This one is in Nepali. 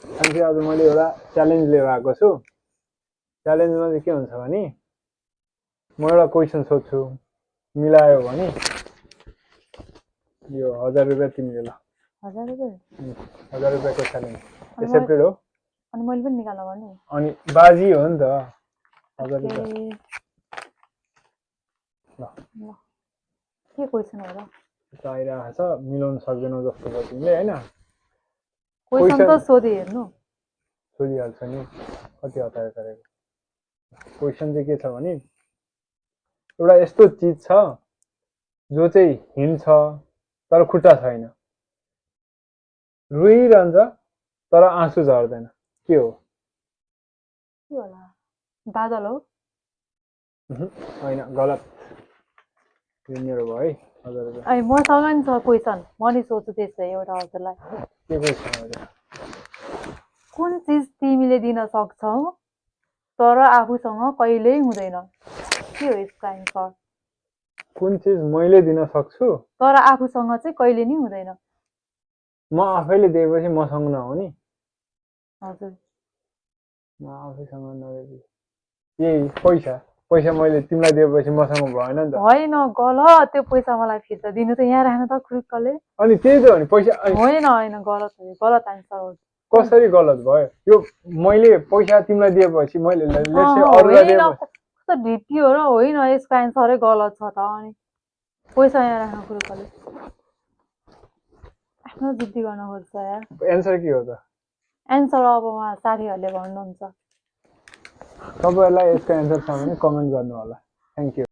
अनि आज मैले एउटा च्यालेन्ज लिएर आएको छु। च्यालेन्जमा चाहिँ के हुन्छ भने म एउटा क्वेसन सोध्छु, मिलायो भने यो 1000 रुपियाँ तिमीले ल। 1000 रुपियाँ 1000 रुपियाँको च्यालेन्ज एक्सेप्टेड हो। अनि मैले पनि निकाल्नु पर्ने। अनि बाजी हो नि त 1000 रुपियाँ। ल के क्वेसन हो र? आइरहेको छ, मिलाउन सक्दैनौ जस्तो छ तिमीले हैन। क्वेसन त सोधि हेर्नु। सोधिहाल्छ नि, कति हतार गरेको। क्वेसन चाहिँ के छ भने एउटा यस्तो चिज छ जो चाहिँ हिँड्छ तर खुट्टा छैन, रोइरहन्छ तर आँसु झर्दैन, के हो? के होला? बादल हो? होइन, गलत। मेरो भयो है 1000 रुपियाँ। अनि मसँग नि छ क्वेसन, म नि सोध्छु त्यसै एउटा हजुरलाई। के क्वेसन हो? कुन चिज तिमीले दिन सक्छौ तर आफूसँग कहिल्यै हुँदैन? के हो यसको एन्सर? कुन चिज मैले दिन सक्छु तर आफूसँग चाहिँ कहिले नि हुँदैन? म आफैले दिएपछि मसँग नहुने? हजुर। म आफैसँग नदिएपछि यही पैसा। पैसा मैले तिमीलाई दिएपछि मसँग भएन नि त। होइन, गलत। त्यो पैसा मलाई फिर्ता दिनु त यहाँ राख्नु त खुर्कले। अनि त्यही त हो नि, पैसा होइन होइन, गलत हो, गलत एन्सर हो। कसरी गलत भयो? यो मैले पैसा तिमीलाई दिएपछि मैले अरूलाई दिएपछि कस्तो ढिटी हो र? होइन, यसको एन्सरै गलत छ त। अनि पैसा यहाँ राख्नु खुर्कले आफ्नो जिद्दी गर्न खोज्छ यार। एन्सर के हो त? एन्सर अब उहाँ साथीहरूले भन्नुहुन्छ। तपाईँहरूलाई यसको एन्सर छ भने कमेन्ट गर्नु होला। Thank you.